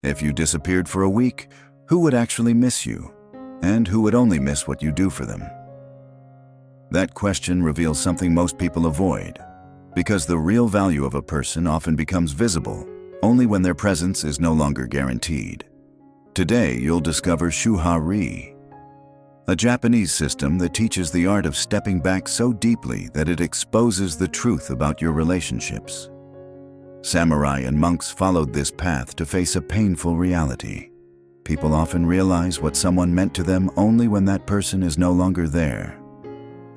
If you disappeared for a week, who would actually miss you? And who would only miss what you do for them? That question reveals something most people avoid, because the real value of a person often becomes visible only when their presence is no longer guaranteed. Today, you'll discover Shu-Ha-Ri, a Japanese system that teaches the art of stepping back so deeply that it exposes the truth about your relationships. Samurai and monks followed this path to face a painful reality. People often realize what someone meant to them only when that person is no longer there.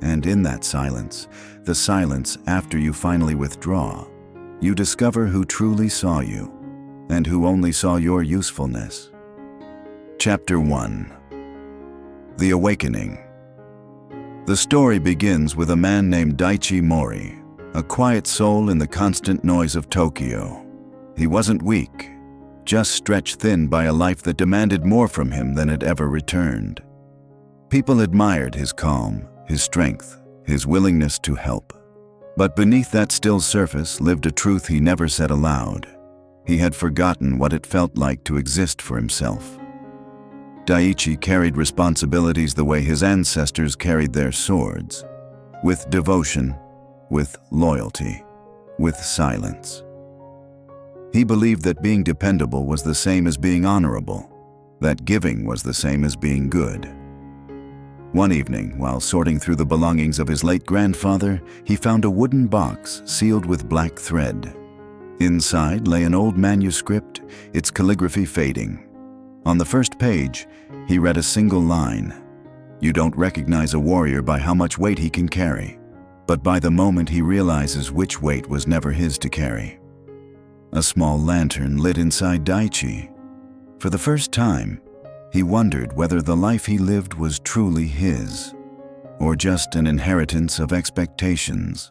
And in that silence, the silence after you finally withdraw, you discover who truly saw you and who only saw your usefulness. Chapter 1. The Awakening. The story begins with a man named Daichi Mori, a quiet soul in the constant noise of Tokyo. He wasn't weak, just stretched thin by a life that demanded more from him than it ever returned. People admired his calm, his strength, his willingness to help. But beneath that still surface lived a truth he never said aloud. He had forgotten what it felt like to exist for himself. Daichi carried responsibilities the way his ancestors carried their swords, with devotion, with loyalty, with silence. He believed that being dependable was the same as being honorable, that giving was the same as being good. One evening, while sorting through the belongings of his late grandfather, he found a wooden box sealed with black thread. Inside lay an old manuscript, its calligraphy fading. On the first page, he read a single line: "You don't recognize a warrior by how much weight he can carry, but by the moment he realizes which weight was never his to carry." A small lantern lit inside Daichi. For the first time, he wondered whether the life he lived was truly his, or just an inheritance of expectations.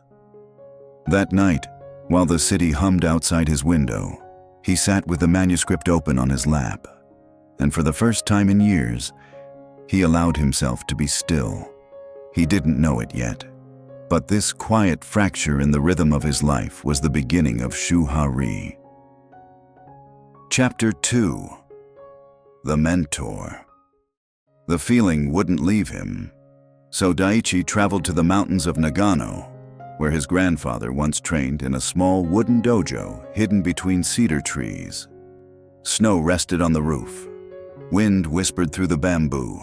That night, while the city hummed outside his window, he sat with the manuscript open on his lap, and for the first time in years, he allowed himself to be still. He didn't know it yet, but this quiet fracture in the rhythm of his life was the beginning of Shu-Ha-Ri. Chapter 2. The Mentor. The feeling wouldn't leave him, so Daichi traveled to the mountains of Nagano, where his grandfather once trained in a small wooden dojo hidden between cedar trees. Snow rested on the roof, wind whispered through the bamboo,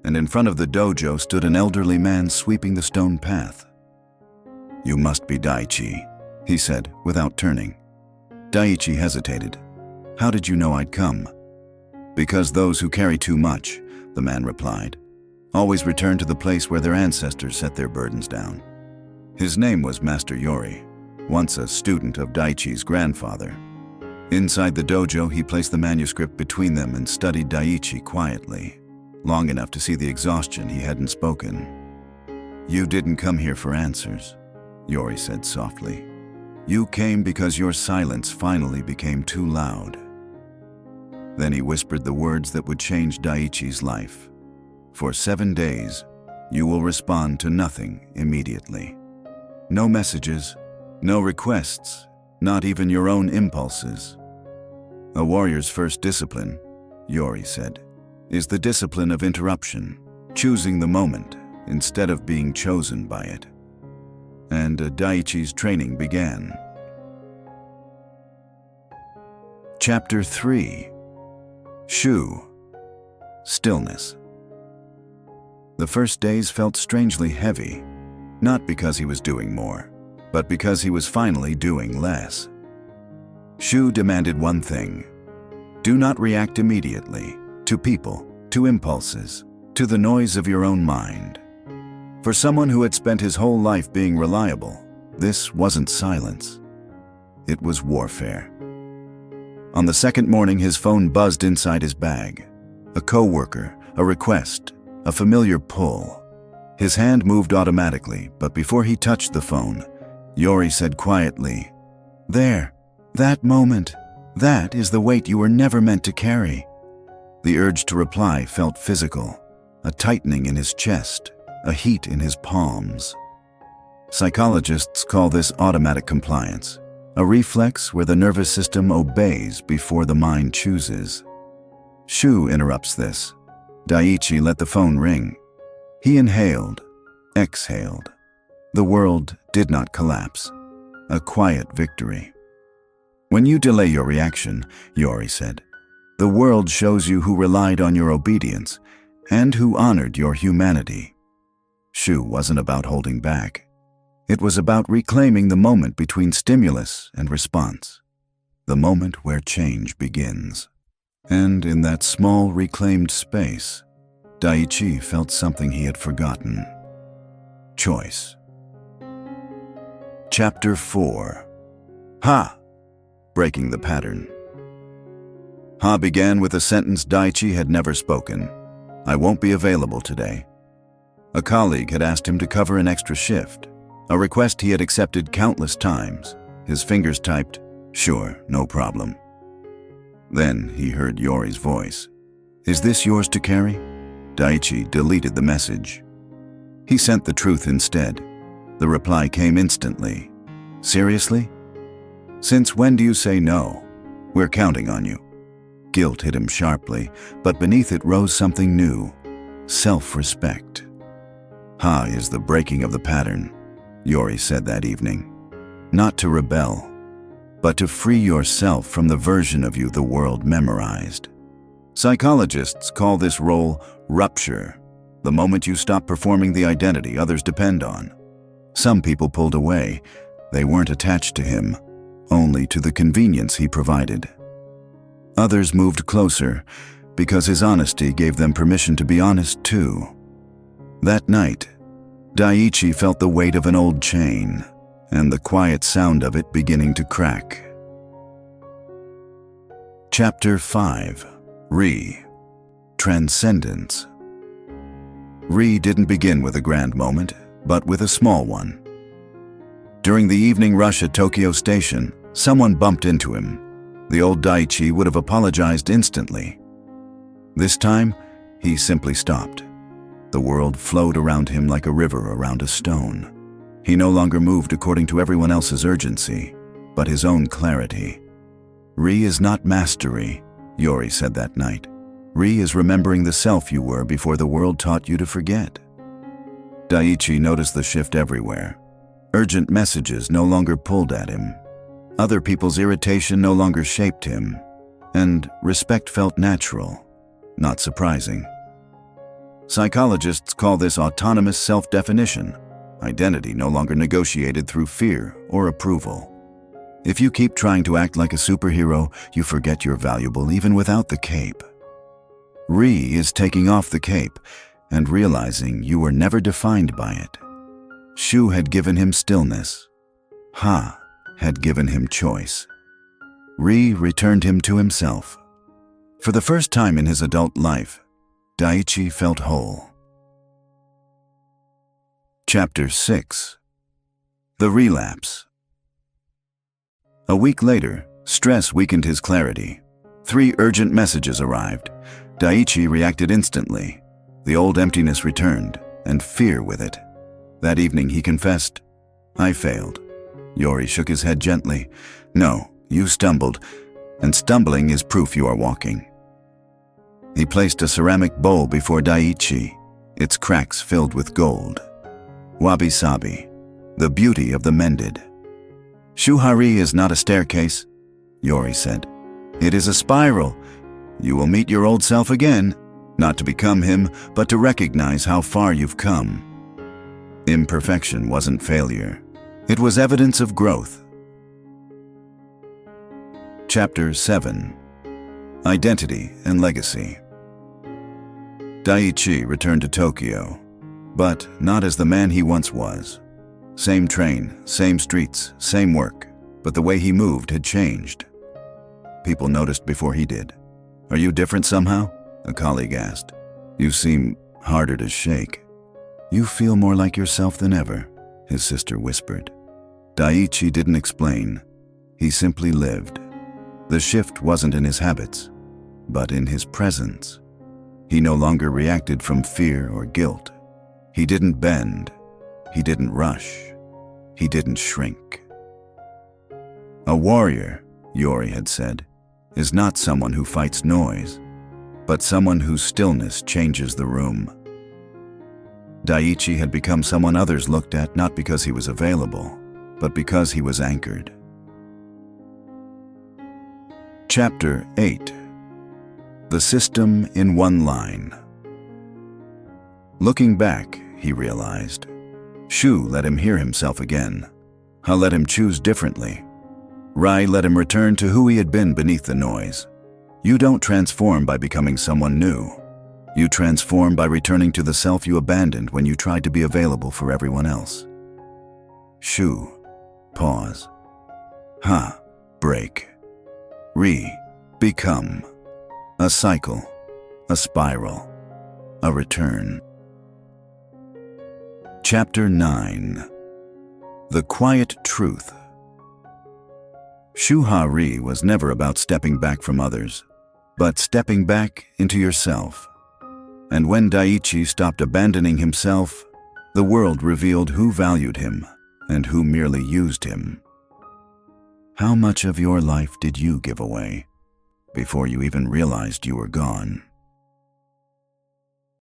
and in front of the dojo stood an elderly man sweeping the stone path. "You must be Daichi," he said, without turning. Daichi hesitated. "How did you know I'd come?" "Because those who carry too much," the man replied, "always return to the place where their ancestors set their burdens down." His name was Master Yori, once a student of Daichi's grandfather. Inside the dojo, he placed the manuscript between them and studied Daichi quietly, long enough to see the exhaustion he hadn't spoken. "You didn't come here for answers," Yori said softly. "You came because your silence finally became too loud." Then he whispered the words that would change Daichi's life. "For 7 days, you will respond to nothing immediately. No messages, no requests, not even your own impulses. A warrior's first discipline," Yori said, "is the discipline of interruption, choosing the moment instead of being chosen by it." And Daichi's training began. Chapter 3. Shu. Stillness. The first days felt strangely heavy, not because he was doing more, but because he was finally doing less. Shu demanded one thing: do not react immediately, to people, to impulses, to the noise of your own mind. For someone who had spent his whole life being reliable, this wasn't silence. It was warfare. On the second morning, his phone buzzed inside his bag. A coworker, a request, a familiar pull. His hand moved automatically, but before he touched the phone, Yori said quietly, "There, that moment, that is the weight you were never meant to carry." The urge to reply felt physical, a tightening in his chest, a heat in his palms. Psychologists call this automatic compliance, a reflex where the nervous system obeys before the mind chooses. Shu interrupts this. Daiichi let the phone ring. He inhaled, exhaled. The world did not collapse. A quiet victory. When you delay your reaction, Yori said, the world shows you who relied on your obedience and who honored your humanity. Shu wasn't about holding back. It was about reclaiming the moment between stimulus and response, the moment where change begins. And in that small reclaimed space, Daiichi felt something he had forgotten. Choice. Chapter 4. Ha! Breaking the pattern. Ha began with a sentence Daiichi had never spoken. I won't be available today. A colleague had asked him to cover an extra shift, a request he had accepted countless times. His fingers typed, "Sure, no problem." Then he heard Yori's voice. "Is this yours to carry?" Daiichi deleted the message. He sent the truth instead. The reply came instantly. "Seriously? Since when do you say no? We're counting on you." Guilt hit him sharply, but beneath it rose something new. Self-respect. Ha is the breaking of the pattern, Yori said that evening. Not to rebel, but to free yourself from the version of you the world memorized. Psychologists call this role rupture, the moment you stop performing the identity others depend on. Some people pulled away. They weren't attached to him, only to the convenience he provided. Others moved closer because his honesty gave them permission to be honest too. That night, Daiichi felt the weight of an old chain and the quiet sound of it beginning to crack. Chapter 5. Ri. Transcendence. Ri didn't begin with a grand moment, but with a small one. During the evening rush at Tokyo Station, someone bumped into him. The old Daiichi would have apologized instantly. This time, he simply stopped. The world flowed around him like a river around a stone. He no longer moved according to everyone else's urgency, but his own clarity. Ri is not mastery, Yori said that night. Ri is remembering the self you were before the world taught you to forget. Daiichi noticed the shift everywhere. Urgent messages no longer pulled at him. Other people's irritation no longer shaped him. And respect felt natural, not surprising. Psychologists call this autonomous self-definition, identity no longer negotiated through fear or approval. If you keep trying to act like a superhero, you forget you're valuable even without the cape. Ri is taking off the cape and realizing you were never defined by it. Shu had given him stillness. Ha had given him choice. Ri returned him to himself. For the first time in his adult life, Daiichi felt whole. Chapter 6. The Relapse. A week later, stress weakened his clarity. 3 urgent messages arrived. Daiichi reacted instantly. The old emptiness returned, and fear with it. That evening he confessed, "I failed." Yori shook his head gently. "No, you stumbled, and stumbling is proof you are walking." He placed a ceramic bowl before Daiichi, its cracks filled with gold. Wabi-sabi, the beauty of the mended. Shu-Ha-Ri is not a staircase, Yori said. It is a spiral. You will meet your old self again, not to become him, but to recognize how far you've come. Imperfection wasn't failure. It was evidence of growth. Chapter 7. Identity and Legacy. Daiichi returned to Tokyo, but not as the man he once was. Same train, same streets, same work, but the way he moved had changed. People noticed before he did. "Are you different somehow?" a colleague asked. "You seem harder to shake." "You feel more like yourself than ever," his sister whispered. Daiichi didn't explain. He simply lived. The shift wasn't in his habits, but in his presence. He no longer reacted from fear or guilt. He didn't bend. He didn't rush. He didn't shrink. A warrior, Yori had said, is not someone who fights noise, but someone whose stillness changes the room. Daiichi had become someone others looked at not because he was available, but because he was anchored. Chapter 8. The System in One Line. Looking back, he realized, Shu let him hear himself again. Ha let him choose differently. Rai let him return to who he had been beneath the noise. You don't transform by becoming someone new. You transform by returning to the self you abandoned when you tried to be available for everyone else. Shu. Pause. Ha. Break. Ri. Become. A cycle. A spiral. A return. Chapter 9. The Quiet Truth. Shu-Ha-Ri was never about stepping back from others, but stepping back into yourself. And when Daiichi stopped abandoning himself, the world revealed who valued him and who merely used him. How much of your life did you give away before you even realized you were gone?